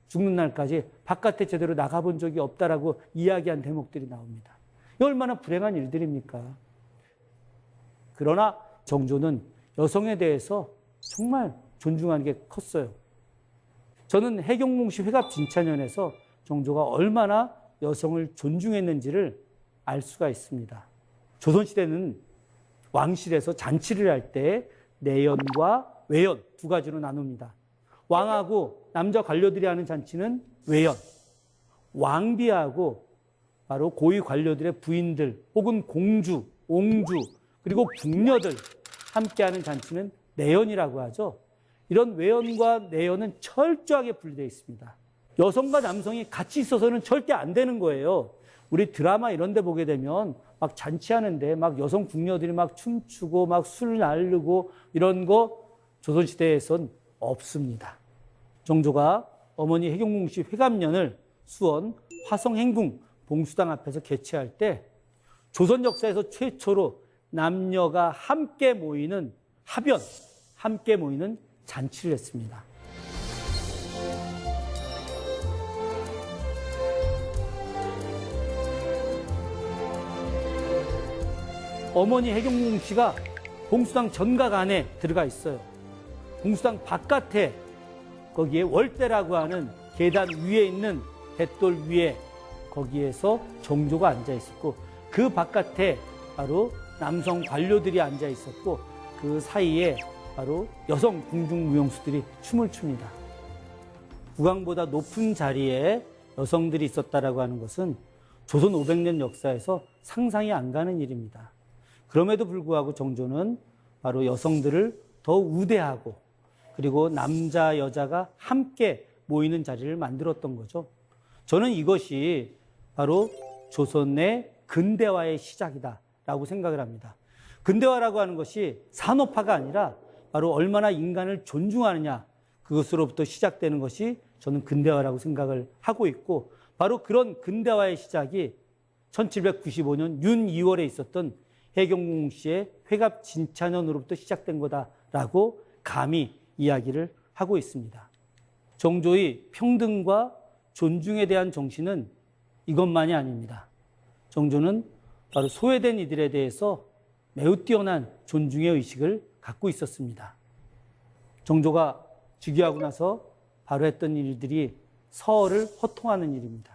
죽는 날까지 바깥에 제대로 나가본 적이 없다라고 이야기한 대목들이 나옵니다. 이 얼마나 불행한 일들입니까? 그러나 정조는 여성에 대해서 정말 존중하는 게 컸어요. 저는 해경몽시 회갑진찬연에서 정조가 얼마나 여성을 존중했는지를 알 수가 있습니다. 조선시대는 왕실에서 잔치를 할 때 내연과 외연 두 가지로 나눕니다. 왕하고 남자 관료들이 하는 잔치는 외연, 왕비하고 바로 고위 관료들의 부인들 혹은 공주, 옹주, 그리고 궁녀들 함께하는 잔치는 내연이라고 하죠. 이런 외연과 내연은 철저하게 분리되어 있습니다. 여성과 남성이 같이 있어서는 절대 안 되는 거예요. 우리 드라마 이런 데 보게 되면 막 잔치하는데 막 여성 궁녀들이 막 춤추고 막 술 나르고 이런 거 조선시대에선 없습니다. 정조가 어머니 해경궁 씨 회갑년을 수원 화성행궁 봉수당 앞에서 개최할 때 조선 역사에서 최초로 남녀가 함께 모이는 합연, 함께 모이는 잔치를 했습니다. 어머니 해경궁 씨가 봉수당 전각 안에 들어가 있어요. 봉수당 바깥에 거기에 월대라고 하는 계단 위에 있는 뱃돌 위에 거기에서 정조가 앉아 있었고 그 바깥에 바로 남성 관료들이 앉아 있었고 그 사이에 바로 여성 궁중무용수들이 춤을 춥니다. 국왕보다 높은 자리에 여성들이 있었다라고 하는 것은 조선 500년 역사에서 상상이 안 가는 일입니다. 그럼에도 불구하고 정조는 바로 여성들을 더 우대하고 그리고 남자, 여자가 함께 모이는 자리를 만들었던 거죠. 저는 이것이 바로 조선의 근대화의 시작이다라고 생각을 합니다. 근대화라고 하는 것이 산업화가 아니라 바로 얼마나 인간을 존중하느냐 그것으로부터 시작되는 것이 저는 근대화라고 생각을 하고 있고 바로 그런 근대화의 시작이 1795년 윤 2월에 있었던 해경궁 씨의 회갑 진차년으로부터 시작된 거다라고 감히 이야기를 하고 있습니다. 정조의 평등과 존중에 대한 정신은 이것만이 아닙니다. 정조는 바로 소외된 이들에 대해서 매우 뛰어난 존중의 의식을 갖고 있었습니다. 정조가 즉위하고 나서 바로 했던 일들이 서얼을 호통하는 일입니다.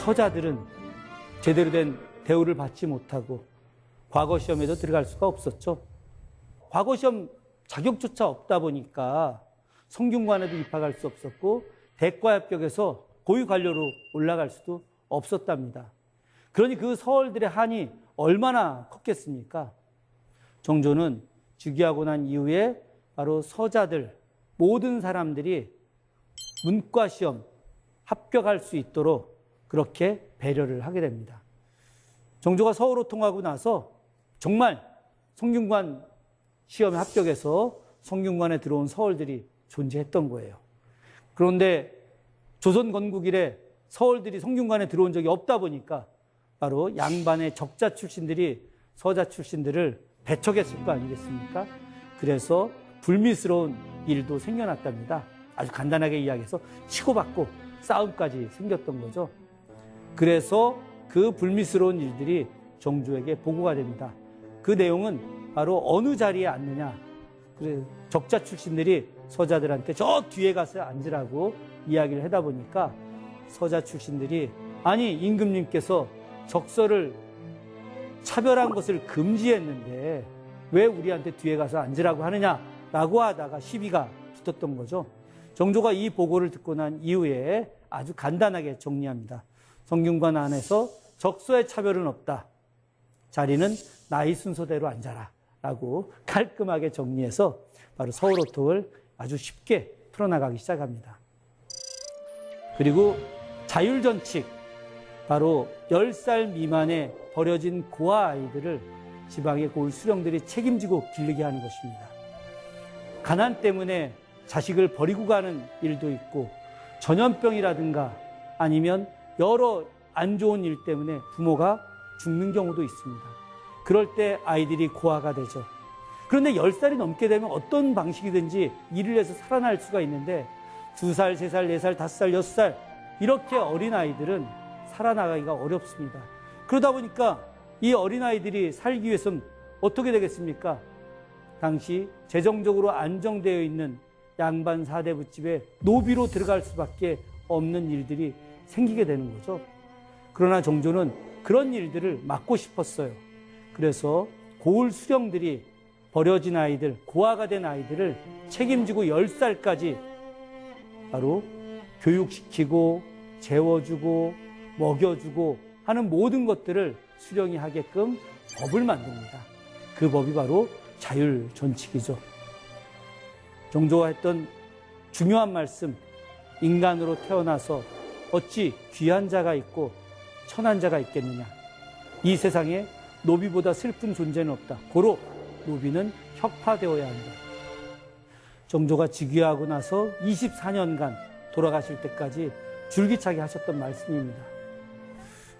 서자들은 제대로 된 대우를 받지 못하고 과거 시험에도 들어갈 수가 없었죠. 과거 시험 자격조차 없다 보니까 성균관에도 입학할 수 없었고 대과 합격해서 고위 관료로 올라갈 수도 없었답니다. 그러니 그 서얼들의 한이 얼마나 컸겠습니까? 정조는 즉위하고 난 이후에 바로 서자들 모든 사람들이 문과 시험 합격할 수 있도록 그렇게 배려를 하게 됩니다. 정조가 서울로 통하고 나서 정말 성균관 시험에 합격해서 성균관에 들어온 서울들이 존재했던 거예요. 그런데 조선 건국 이래 서울들이 성균관에 들어온 적이 없다 보니까 바로 양반의 적자 출신들이 서자 출신들을 배척했을 거 아니겠습니까? 그래서 불미스러운 일도 생겨났답니다. 아주 간단하게 이야기해서 치고받고 싸움까지 생겼던 거죠. 그래서 그 불미스러운 일들이 정조에게 보고가 됩니다. 그 내용은 바로 어느 자리에 앉느냐. 그래 적자 출신들이 서자들한테 저 뒤에 가서 앉으라고 이야기를 하다 보니까 서자 출신들이 아니 임금님께서 적서를 차별한 것을 금지했는데 왜 우리한테 뒤에 가서 앉으라고 하느냐라고 하다가 시비가 붙었던 거죠. 정조가 이 보고를 듣고 난 이후에 아주 간단하게 정리합니다. 성균관 안에서 적서의 차별은 없다. 자리는 나이 순서대로 앉아라. 라고 깔끔하게 정리해서 바로 서울호통을 아주 쉽게 풀어나가기 시작합니다. 그리고 자율전칙, 바로 10살 미만의 버려진 고아 아이들을 지방의 고을 수령들이 책임지고 기르게 하는 것입니다. 가난 때문에 자식을 버리고 가는 일도 있고 전염병이라든가 아니면 여러 안 좋은 일 때문에 부모가 죽는 경우도 있습니다. 그럴 때 아이들이 고아가 되죠. 그런데 10살이 넘게 되면 어떤 방식이든지 일을 해서 살아날 수가 있는데 2살, 3살, 4살, 5살, 6살 이렇게 어린 아이들은 살아나가기가 어렵습니다. 그러다 보니까 이 어린 아이들이 살기 위해서는 어떻게 되겠습니까? 당시 재정적으로 안정되어 있는 양반 4대 부집에 노비로 들어갈 수밖에 없는 일들이 생기게 되는 거죠. 그러나 정조는 그런 일들을 막고 싶었어요. 그래서 고을 수령들이 버려진 아이들, 고아가 된 아이들을 책임지고 10살까지 바로 교육시키고 재워주고 먹여주고 하는 모든 것들을 수령이 하게끔 법을 만듭니다. 그 법이 바로 자율존칙이죠. 정조가 했던 중요한 말씀, 인간으로 태어나서 어찌 귀한 자가 있고 천한 자가 있겠느냐. 이 세상에 노비보다 슬픈 존재는 없다. 고로 노비는 혁파되어야 한다. 정조가 즉위하고 나서 24년간 돌아가실 때까지 줄기차게 하셨던 말씀입니다.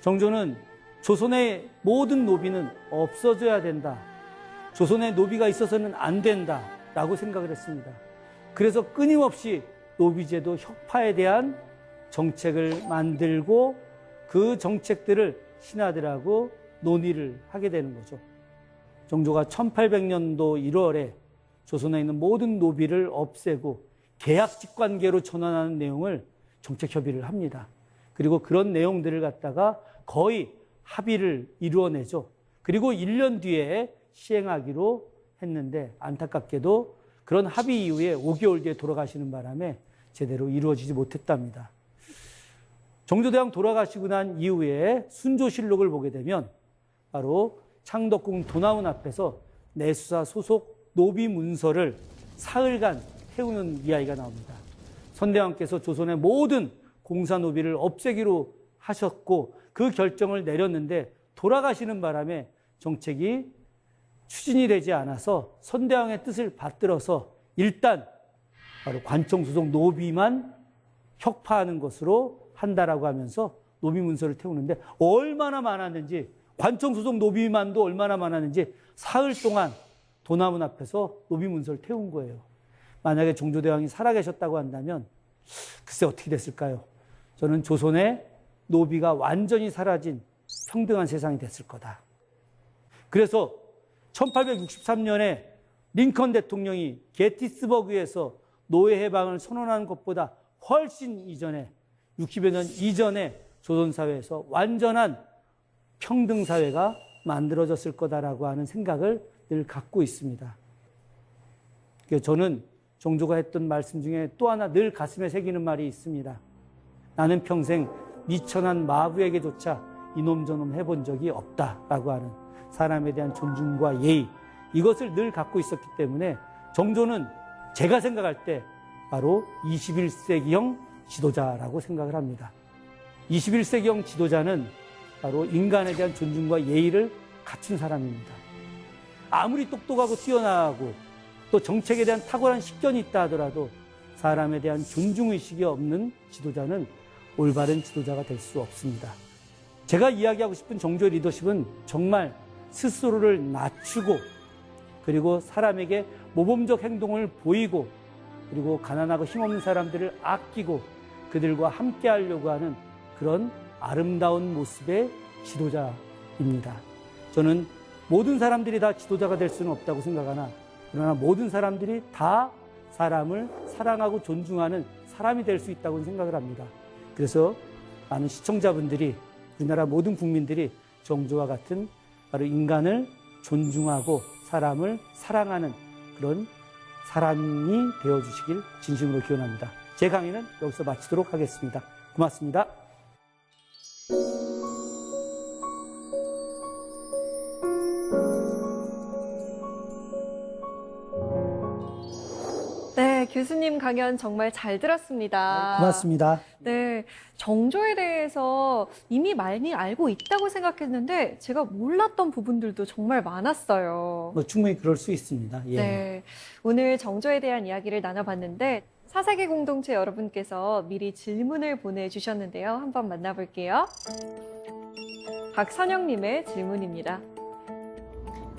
정조는 조선의 모든 노비는 없어져야 된다. 조선의 노비가 있어서는 안 된다. 라고 생각을 했습니다. 그래서 끊임없이 노비제도 혁파에 대한 정책을 만들고 그 정책들을 신하들하고 논의를 하게 되는 거죠. 정조가 1800년도 1월에 조선에 있는 모든 노비를 없애고 계약직 관계로 전환하는 내용을 정책 협의를 합니다. 그리고 그런 내용들을 갖다가 거의 합의를 이루어내죠. 그리고 1년 뒤에 시행하기로 했는데 안타깝게도 그런 합의 이후에 5개월 뒤에 돌아가시는 바람에 제대로 이루어지지 못했답니다. 정조대왕 돌아가시고 난 이후에 순조실록을 보게 되면 바로 창덕궁 도나문 앞에서 내수사 소속 노비 문서를 사흘간 태우는 이야기가 나옵니다. 선대왕께서 조선의 모든 공사노비를 없애기로 하셨고 그 결정을 내렸는데 돌아가시는 바람에 정책이 추진이 되지 않아서 선대왕의 뜻을 받들어서 일단 바로 관청 소속 노비만 혁파하는 것으로 한다라고 하면서 노비 문서를 태우는데 얼마나 많았는지, 관청 소속 노비만도 얼마나 많았는지 사흘 동안 도나문 앞에서 노비 문서를 태운 거예요. 만약에 정조대왕이 살아계셨다고 한다면 글쎄 어떻게 됐을까요? 저는 조선의 노비가 완전히 사라진 평등한 세상이 됐을 거다. 그래서 1863년에 링컨 대통령이 게티스버그에서 노예 해방을 선언하는 것보다 훨씬 이전에 60여 년 이전에 조선사회에서 완전한 평등사회가 만들어졌을 거다라고 하는 생각을 늘 갖고 있습니다. 저는 정조가 했던 말씀 중에 또 하나 늘 가슴에 새기는 말이 있습니다. 나는 평생 미천한 마부에게조차 이놈저놈 해본 적이 없다라고 하는 사람에 대한 존중과 예의, 이것을 늘 갖고 있었기 때문에 정조는 제가 생각할 때 바로 21세기형 지도자라고 생각을 합니다. 21세기형 지도자는 바로 인간에 대한 존중과 예의를 갖춘 사람입니다. 아무리 똑똑하고 뛰어나고 또 정책에 대한 탁월한 식견이 있다 하더라도 사람에 대한 존중의식이 없는 지도자는 올바른 지도자가 될 수 없습니다. 제가 이야기하고 싶은 정조의 리더십은 정말 스스로를 낮추고 그리고 사람에게 모범적 행동을 보이고 그리고 가난하고 힘없는 사람들을 아끼고 그들과 함께 하려고 하는 그런 아름다운 모습의 지도자입니다. 저는 모든 사람들이 다 지도자가 될 수는 없다고 생각하나 그러나 모든 사람들이 다 사람을 사랑하고 존중하는 사람이 될 수 있다고 생각을 합니다. 그래서 많은 시청자분들이 우리나라 모든 국민들이 정조와 같은 바로 인간을 존중하고 사람을 사랑하는 그런 사람이 되어주시길 진심으로 기원합니다. 제 강의는 여기서 마치도록 하겠습니다. 고맙습니다.
네, 교수님 강연 정말 잘 들었습니다.
고맙습니다.
네, 정조에 대해서 이미 많이 알고 있다고 생각했는데 제가 몰랐던 부분들도 정말 많았어요.
충분히 그럴 수 있습니다. 예.
네, 오늘 정조에 대한 이야기를 나눠봤는데 사사기 공동체 여러분께서 미리 질문을 보내주셨는데요. 한번 만나볼게요. 박선영님의 질문입니다.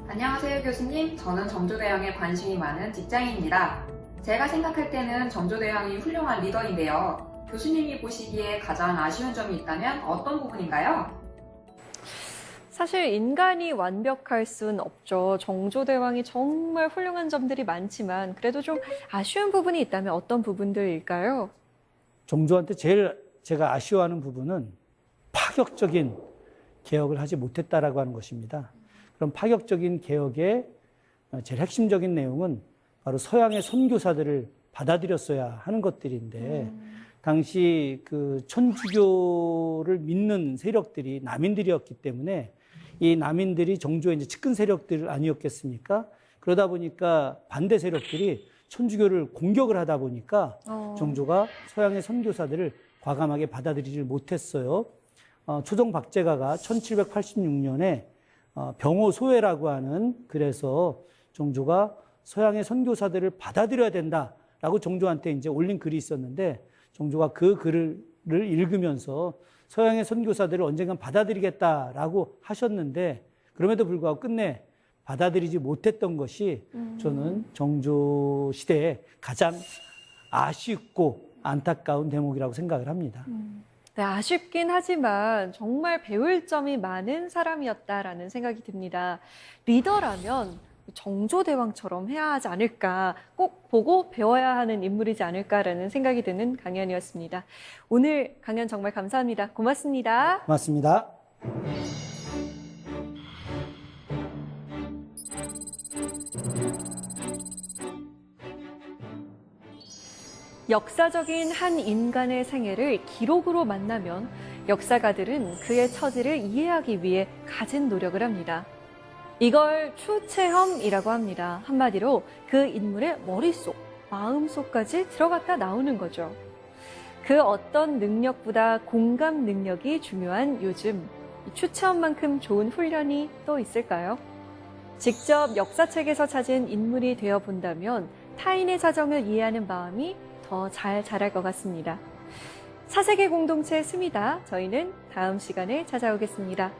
안녕하세요 교수님. 저는 정조대왕에 관심이 많은 직장인입니다. 제가 생각할 때는 정조대왕이 훌륭한 리더인데요. 교수님이 보시기에 가장 아쉬운 점이 있다면 어떤 부분인가요?
사실 인간이 완벽할 수는 없죠. 정조대왕이 정말 훌륭한 점들이 많지만 그래도 좀 아쉬운 부분이 있다면 어떤 부분들일까요?
정조한테 제일 제가 아쉬워하는 부분은 파격적인 개혁을 하지 못했다라고 하는 것입니다. 그럼 파격적인 개혁의 제일 핵심적인 내용은 바로 서양의 선교사들을 받아들였어야 하는 것들인데 당시 그 천주교를 믿는 세력들이 남인들이었기 때문에 이 남인들이 정조의 이제 측근 세력들 아니었겠습니까? 그러다 보니까 반대 세력들이 천주교를 공격을 하다 보니까 정조가 서양의 선교사들을 과감하게 받아들이질 못했어요. 초종 박제가가 1786년에 병호소회라고 하는 글에서 정조가 서양의 선교사들을 받아들여야 된다라고 정조한테 이제 올린 글이 있었는데 정조가 그 글을 읽으면서 서양의 선교사들을 언젠간 받아들이겠다라고 하셨는데 그럼에도 불구하고 끝내 받아들이지 못했던 것이 저는 정조 시대에 가장 아쉽고 안타까운 대목이라고 생각을 합니다.
네, 아쉽긴 하지만 정말 배울 점이 많은 사람이었다라는 생각이 듭니다. 리더라면 정조대왕처럼 해야 하지 않을까, 꼭 보고 배워야 하는 인물이지 않을까라는 생각이 드는 강연이었습니다. 오늘 강연 정말 감사합니다. 고맙습니다.
고맙습니다.
역사적인 한 인간의 생애를 기록으로 만나면 역사가들은 그의 처지를 이해하기 위해 가진 노력을 합니다. 이걸 추체험이라고 합니다. 한마디로 그 인물의 머릿속, 마음속까지 들어갔다 나오는 거죠. 그 어떤 능력보다 공감 능력이 중요한 요즘, 추체험만큼 좋은 훈련이 또 있을까요? 직접 역사책에서 찾은 인물이 되어본다면 타인의 사정을 이해하는 마음이 더 잘 자랄 것 같습니다. 사세계 공동체 스미다. 저희는 다음 시간에 찾아오겠습니다.